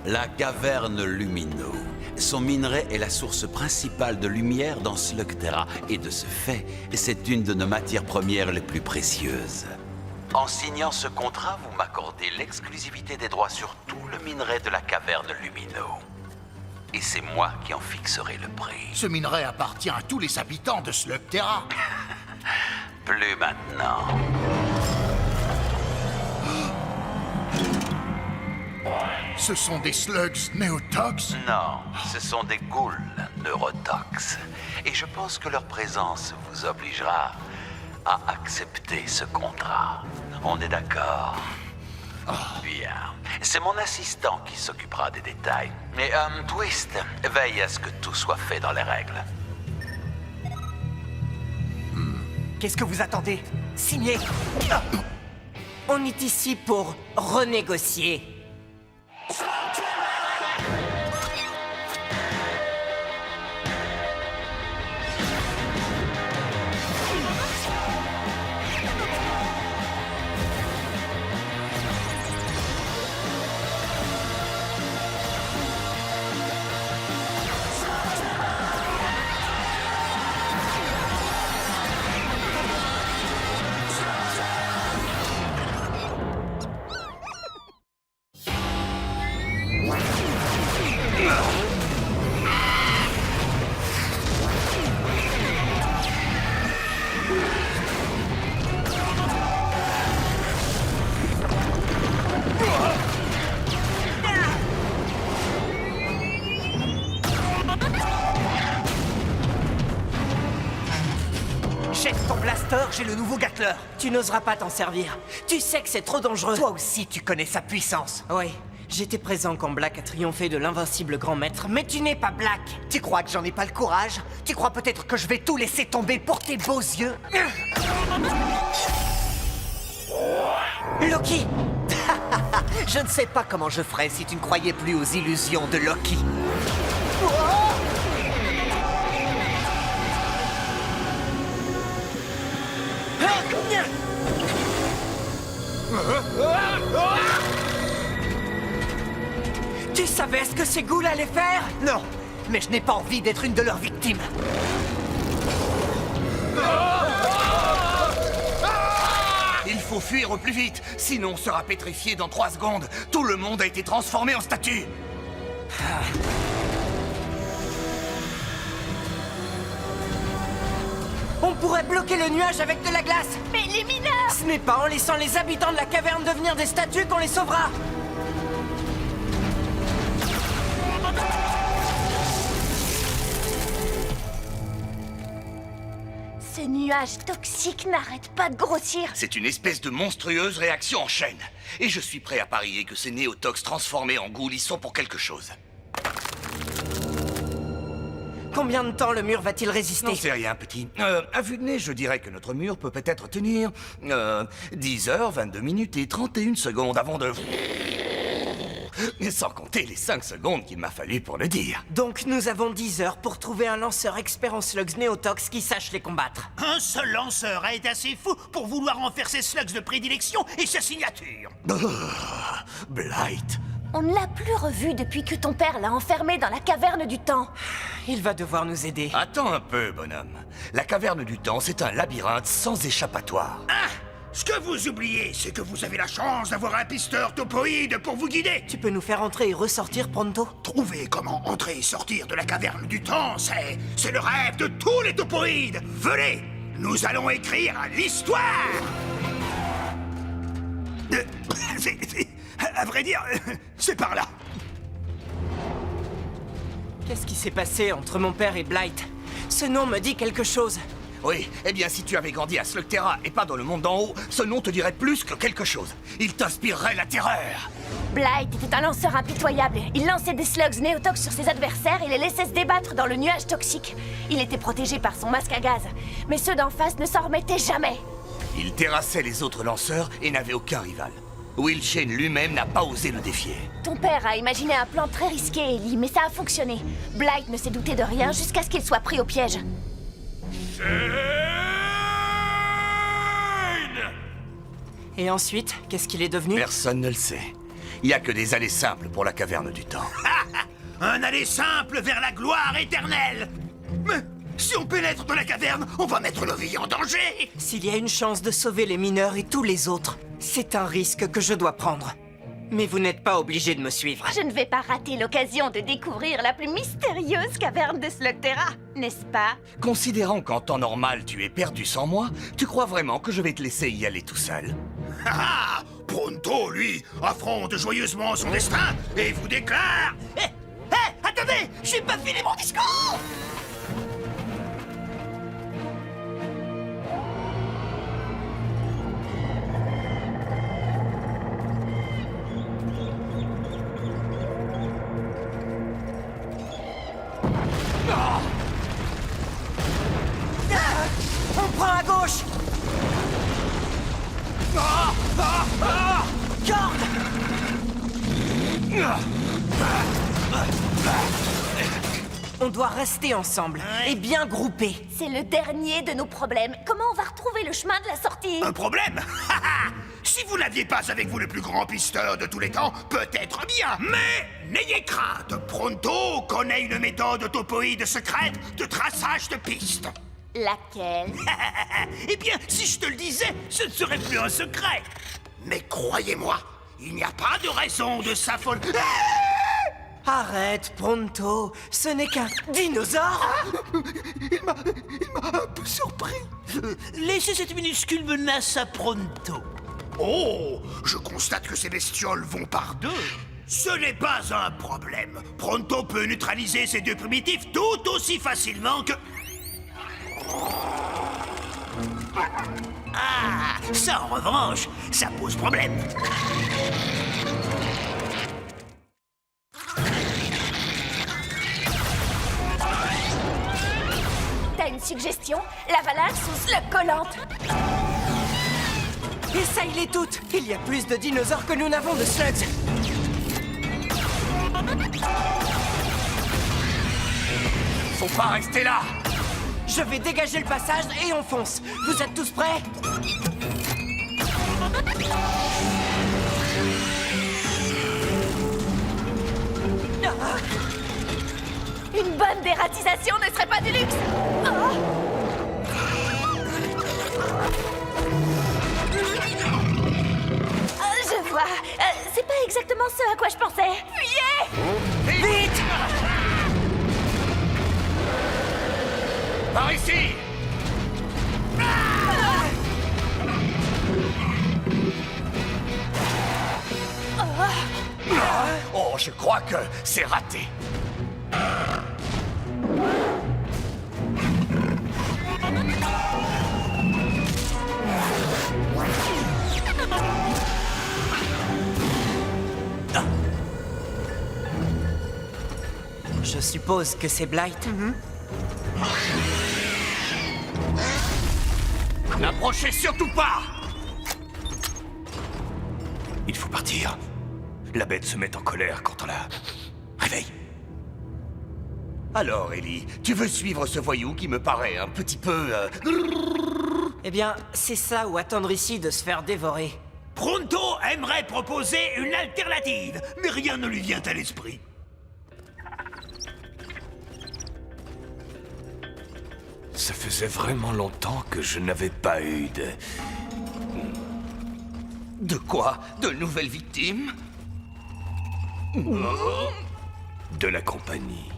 La caverne Lumino. Son minerai est la source principale de lumière dans Slugterra, et de ce fait, c'est une de nos matières premières les plus précieuses. En signant ce contrat, vous m'accordez l'exclusivité des droits sur tout le minerai de la caverne Lumino. Et c'est moi qui en fixerai le prix. Ce minerai appartient à tous les habitants de Slugterra. Plus maintenant. Ce sont des slugs néotox? Non, ce sont des ghouls neurotox. Et je pense que leur présence vous obligera à accepter ce contrat. On est d'accord? Bien. C'est mon assistant qui s'occupera des détails. Mais Twist, veille à ce que tout soit fait dans les règles. Qu'est-ce que vous attendez? Signez! On est ici pour renégocier. Jette ton blaster, j'ai le nouveau Gatler. Tu n'oseras pas t'en servir. Tu sais que c'est trop dangereux. Toi aussi, tu connais sa puissance. Oui, j'étais présent quand Black a triomphé de l'invincible grand maître, mais tu n'es pas Black. Tu crois que j'en ai pas le courage? Tu crois peut-être que je vais tout laisser tomber pour tes beaux yeux? Loki! Je ne sais pas comment je ferais si tu ne croyais plus aux illusions de Loki. Tu savais ce que ces ghouls allaient faire? Non, mais je n'ai pas envie d'être une de leurs victimes. Il faut fuir au plus vite, sinon on sera pétrifié dans 3 secondes. Tout le monde a été transformé en statue. On pourrait bloquer le nuage avec de la glace. Mais les mineurs! Ce n'est pas en laissant les habitants de la caverne devenir des statues qu'on les sauvera. Ce nuage toxique n'arrête pas de grossir. C'est une espèce de monstrueuse réaction en chaîne. Et je suis prêt à parier que ces néotox transformés en ghouls y sont pour quelque chose. Combien de temps le mur va-t-il résister? Non, c'est rien, petit. À vue de nez, je dirais que notre mur peut peut-être tenir 10 heures, 22 minutes et 31 secondes avant de... Sans compter les 5 secondes qu'il m'a fallu pour le dire. Donc nous avons 10 heures pour trouver un lanceur expert en slugs néotox qui sache les combattre. Un seul lanceur a été assez fou pour vouloir en faire ses slugs de prédilection et sa signature. Blight. On ne l'a plus revu depuis que ton père l'a enfermé dans la caverne du temps. Il va devoir nous aider. Attends un peu, bonhomme. La caverne du temps, c'est un labyrinthe sans échappatoire. Ah! Ce que vous oubliez, c'est que vous avez la chance d'avoir un pisteur topoïde pour vous guider. Tu peux nous faire entrer et ressortir pronto? Trouver comment entrer et sortir de la caverne du temps, c'est le rêve de tous les topoïdes. Venez, nous allons écrire l'histoire. À vrai dire, c'est par là. Qu'est-ce qui s'est passé entre mon père et Blight? Ce nom me dit quelque chose. Oui, eh bien si tu avais grandi à Slugterra et pas dans le monde d'en haut, ce nom te dirait plus que quelque chose. Il t'inspirerait la terreur. Blight était un lanceur impitoyable. Il lançait des slugs néotox sur ses adversaires et les laissait se débattre dans le nuage toxique. Il était protégé par son masque à gaz, mais ceux d'en face ne s'en remettaient jamais. Il terrassait les autres lanceurs et n'avait aucun rival. Will Shane lui-même n'a pas osé le défier. Ton père a imaginé un plan très risqué, Ellie, mais ça a fonctionné. Blight ne s'est douté de rien jusqu'à ce qu'il soit pris au piège. Et ensuite, qu'est-ce qu'il est devenu? Personne ne le sait. Il n'y a que des allées simples pour la caverne du temps. Un aller simple vers la gloire éternelle. Mais si on pénètre dans la caverne, on va mettre nos vies en danger. S'il y a une chance de sauver les mineurs et tous les autres, c'est un risque que je dois prendre. Mais vous n'êtes pas obligé de me suivre. Je ne vais pas rater l'occasion de découvrir la plus mystérieuse caverne de Slugterra, n'est-ce pas? Considérant qu'en temps normal tu es perdu sans moi, tu crois vraiment que je vais te laisser y aller tout seul? Ah, Pronto, lui, affronte joyeusement son destin et vous déclare... attendez, j'ai pas fini mon discours. On prend à gauche! Corde! On doit rester ensemble et bien groupés. C'est le dernier de nos problèmes. Comment on va retrouver le chemin de la sortie? Un problème? Si vous n'aviez pas avec vous le plus grand pisteur de tous les temps, peut-être bien. Mais n'ayez crainte, Pronto connaît une méthode topoïde secrète de traçage de pistes. Laquelle? Eh bien, si je te le disais, ce ne serait plus un secret. Mais croyez-moi, il n'y a pas de raison de s'affoler. Arrête, Pronto, ce n'est qu'un dinosaure! Il m'a un peu surpris. Laissez cette minuscule menace à Pronto. Oh, je constate que ces bestioles vont par deux. Ce n'est pas un problème. Pronto peut neutraliser ces deux primitifs tout aussi facilement que... Ah, ça en revanche, ça pose problème. T'as une suggestion? L'avalanche ou Slug collante? Essaye-les toutes! Il y a plus de dinosaures que nous n'avons de slugs! Faut pas rester là! Je vais dégager le passage et on fonce! Vous êtes tous prêts? Une bonne dératisation ne serait pas du luxe! Oh! Je vois. C'est pas exactement ce à quoi je pensais. Fuyez! Vite! Par ici! Oh, je crois que c'est raté. Je suppose que c'est Blight. N'approchez surtout pas! Il faut partir. La bête se met en colère quand on la réveille. Alors, Ellie, tu veux suivre ce voyou qui me paraît un petit peu... Eh bien, c'est ça ou attendre ici de se faire dévorer. Pronto aimerait proposer une alternative, mais rien ne lui vient à l'esprit. Ça faisait vraiment longtemps que je n'avais pas eu de... De quoi? De nouvelles victimes? De la compagnie.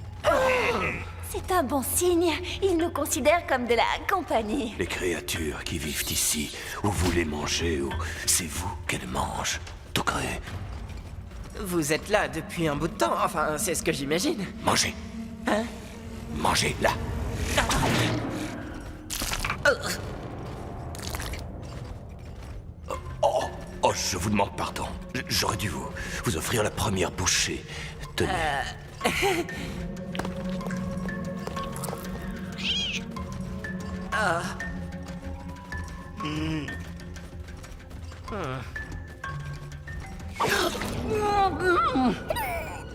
C'est un bon signe. Ils nous considèrent comme de la compagnie. Les créatures qui vivent ici, ou vous les mangez, ou c'est vous qu'elles mangent. Tout gré. Vous êtes là depuis un bout de temps, enfin, c'est ce que j'imagine. Mangez. Hein? Mangez, là. Oh, je vous demande pardon. J'aurais dû vous offrir la première bouchée. Tenez.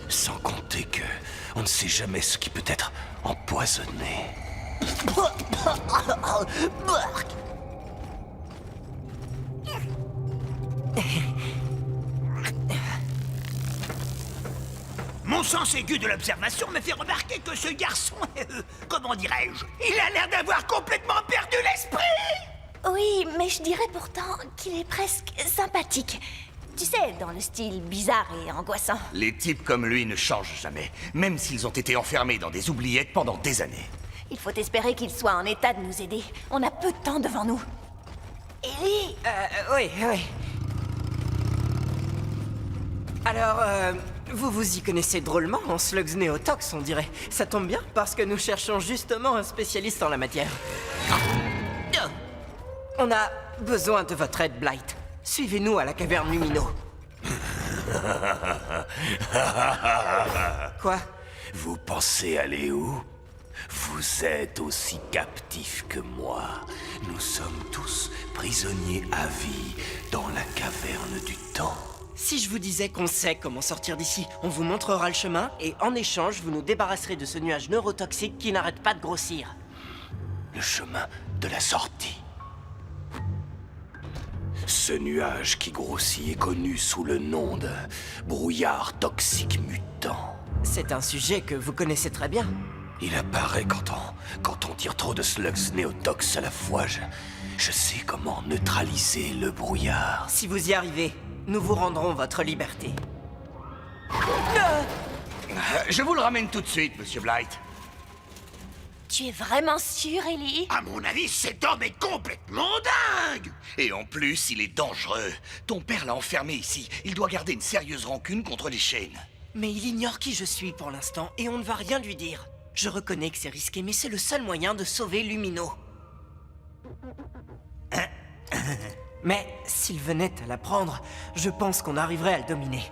Sans compter que on ne sait jamais ce qui peut être empoisonné. Mon sens aigu de l'observation me fait remarquer que ce garçon, comment dirais-je, il a l'air d'avoir complètement perdu l'esprit. Oui, mais je dirais pourtant qu'il est presque sympathique. Tu sais, dans le style bizarre et angoissant. Les types comme lui ne changent jamais, même s'ils ont été enfermés dans des oubliettes pendant des années. Il faut espérer qu'il soit en état de nous aider. On a peu de temps devant nous. Ellie! Oui, oui. Alors, vous vous y connaissez drôlement en slugs néotox, on dirait. Ça tombe bien, parce que nous cherchons justement un spécialiste en la matière. On a besoin de votre aide, Blight. Suivez-nous à la caverne Lumino. Quoi? Vous pensez aller où? Vous êtes aussi captifs que moi. Nous sommes tous prisonniers à vie dans la caverne du temps. Si je vous disais qu'on sait comment sortir d'ici, on vous montrera le chemin et en échange, vous nous débarrasserez de ce nuage neurotoxique qui n'arrête pas de grossir. Le chemin de la sortie. Ce nuage qui grossit est connu sous le nom de brouillard toxique mutant. C'est un sujet que vous connaissez très bien. Il apparaît quand on tire trop de slugs néotox à la fois. Je sais comment neutraliser le brouillard. Si vous y arrivez, nous vous rendrons votre liberté. Je vous le ramène tout de suite, Monsieur Blight. Tu es vraiment sûr, Ellie? À mon avis, cet homme est complètement dingue. Et en plus, il est dangereux. Ton père l'a enfermé ici. Il doit garder une sérieuse rancune contre les chaînes. Mais il ignore qui je suis pour l'instant et on ne va rien lui dire. Je reconnais que c'est risqué, mais c'est le seul moyen de sauver Lumino. Mais s'il venait à l'apprendre, je pense qu'on arriverait à le dominer.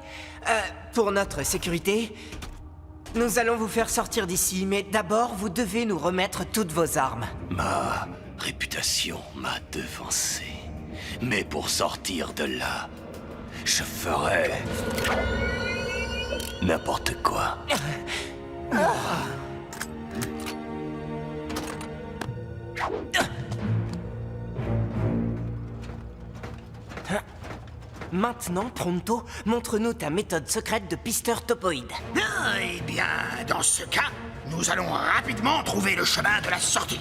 Pour notre sécurité, nous allons vous faire sortir d'ici, mais d'abord, vous devez nous remettre toutes vos armes. Ma réputation m'a devancé. Mais pour sortir de là, je ferai n'importe quoi. Maintenant, Pronto, montre-nous ta méthode secrète de pisteur topoïde. Eh bien, dans ce cas, nous allons rapidement trouver le chemin de la sortie.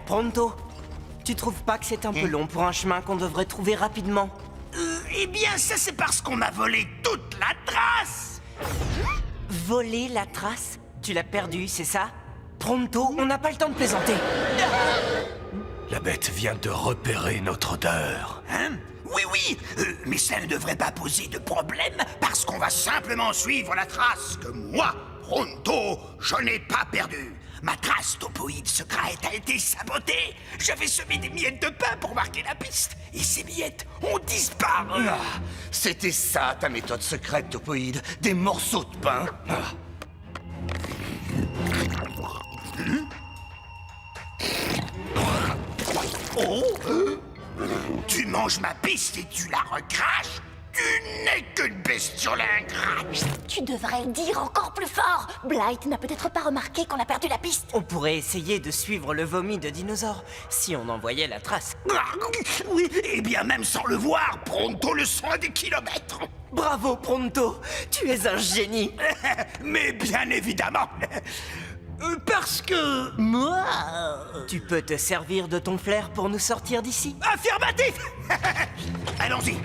Pronto, tu trouves pas que c'est un peu long pour un chemin qu'on devrait trouver rapidement? Eh bien, ça c'est parce qu'on m'a volé toute la trace. Voler la trace? Tu l'as perdue, c'est ça? Pronto, on n'a pas le temps de plaisanter. La bête vient de repérer notre odeur. Hein? Oui, mais ça ne devrait pas poser de problème parce qu'on va simplement suivre la trace que moi, Pronto, je n'ai pas perdue. Ma trace topoïde secrète a été sabotée. J'avais semé des miettes de pain pour marquer la piste. Et ces miettes ont disparu. Ah, c'était ça, ta méthode secrète, topoïde. Des morceaux de pain. Oh! Tu manges ma piste et tu la recraches? Tu n'es qu'une bestiole ingrate! Tu devrais le dire encore plus fort. Blight n'a peut-être pas remarqué qu'on a perdu la piste. On pourrait essayer de suivre le vomi de dinosaure, si on en voyait la trace. Oui, et bien même sans le voir, Pronto le sent à des kilomètres! Bravo, Pronto, tu es un génie. Mais bien évidemment! Parce que... moi... Tu peux te servir de ton flair pour nous sortir d'ici? Affirmatif! Allons-y!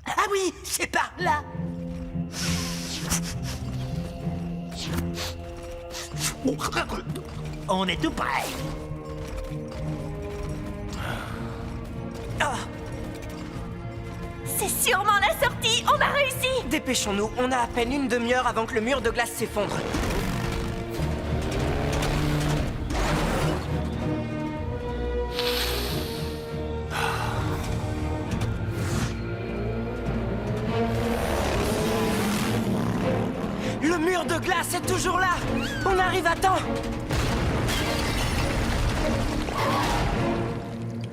Ah oui, c'est par là! On est tout près! C'est sûrement la sortie. On a réussi. Dépêchons-nous, on a à peine une demi-heure avant que le mur de glace s'effondre. Le mur de glace est toujours là. On arrive à temps.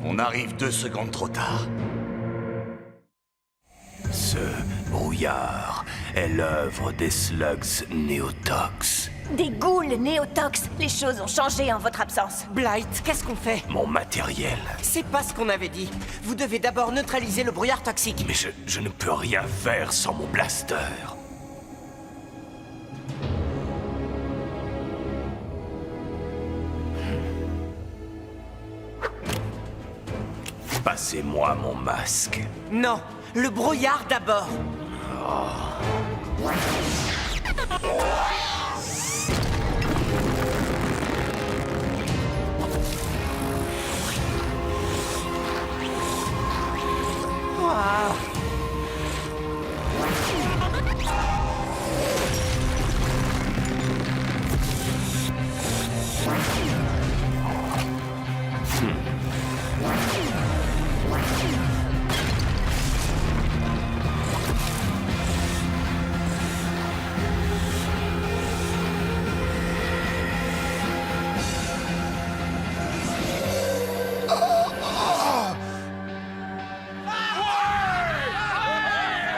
On arrive 2 secondes trop tard. Ce brouillard est l'œuvre des slugs néotox. Des ghouls néotox. Les choses ont changé en votre absence. Blight, qu'est-ce qu'on fait? Mon matériel. C'est pas ce qu'on avait dit. Vous devez d'abord neutraliser le brouillard toxique. Mais je ne peux rien faire sans mon blaster. Passez-moi mon masque. Non, le brouillard d'abord. Waouh.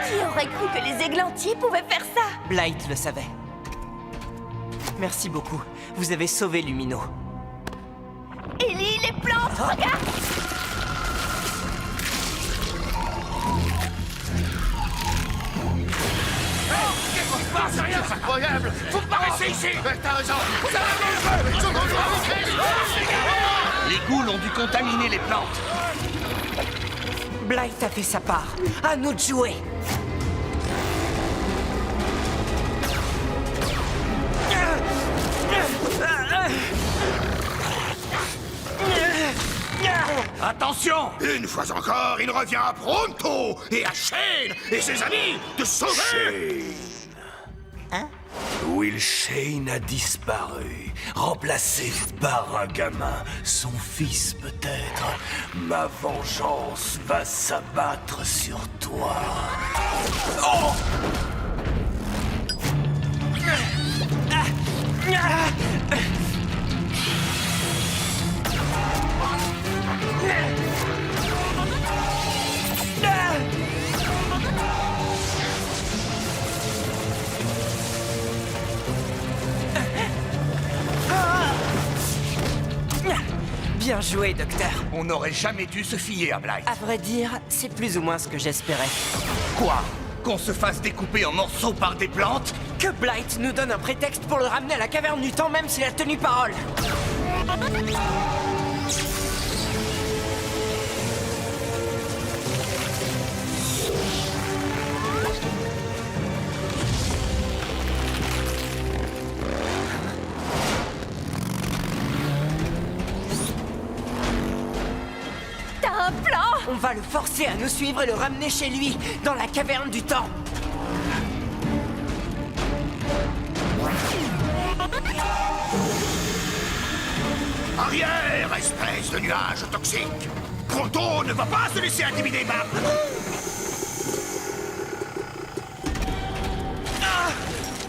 Qui aurait cru que les églantiers pouvaient faire ça? Blight le savait. Merci beaucoup. Vous avez sauvé Lumino. Ellie, les plantes, regarde! C'est incroyable! Faut pas rester ici! T'as raison! Les ghouls ont dû contaminer les plantes. Blight a fait sa part. À nous de jouer. Attention! Une fois encore, il revient à Pronto et à Shane et ses amis de sauver... Will Shane a disparu, remplacé par un gamin, son fils peut-être. Ma vengeance va s'abattre sur toi. Oh! Bien joué, docteur. On n'aurait jamais dû se fier à Blight. À vrai dire, c'est plus ou moins ce que j'espérais. Quoi? Qu'on se fasse découper en morceaux par des plantes? Que Blight nous donne un prétexte pour le ramener à la caverne du temps, même s'il a tenu parole. T'as un plan? On va le forcer à nous suivre et le ramener chez lui, dans la caverne du temps. Arrière, espèce de nuage toxique! Pronto ne va pas se laisser intimider par...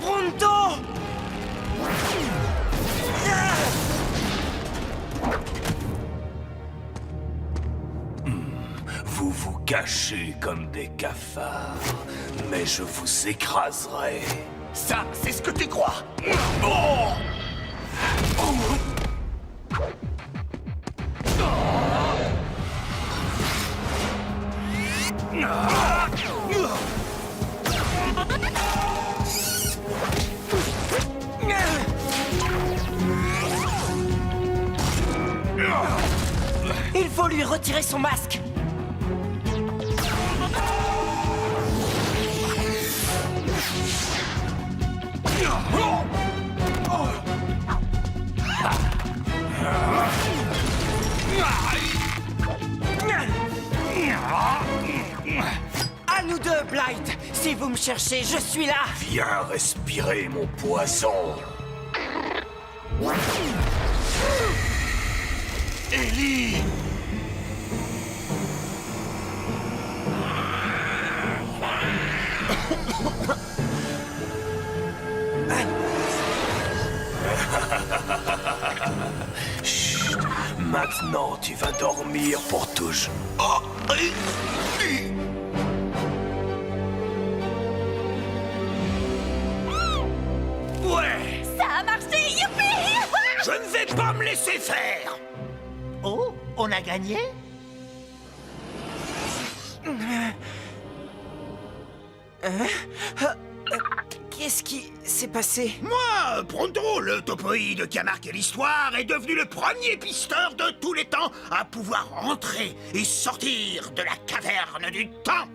Pronto! Vous vous cachez comme des cafards, mais je vous écraserai. Ça, c'est ce que tu crois. Oh! Il faut lui retirer son masque. À nous deux, Blight. Si vous me cherchez, je suis là. Viens respirer mon poison. Ellie! Chut. Maintenant, tu vas dormir pour toujours. Oh. Ouais! Ça a marché! Je ne vais pas me laisser faire. Oh, on a gagné? Qu'est-ce qui s'est passé? Moi, Pronto, le topoïde qui a marqué l'histoire, est devenu le premier pisteur de tous les temps à pouvoir entrer et sortir de la caverne du temps.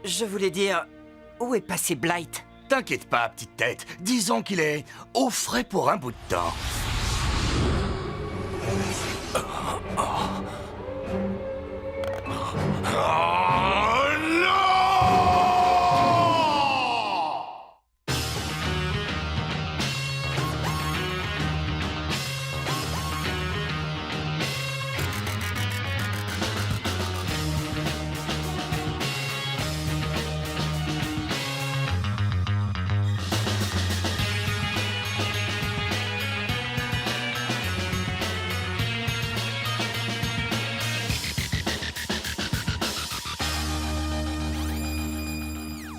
Je voulais dire... Où est passé Blight? T'inquiète pas, petite tête. Disons qu'il est au frais pour un bout de temps.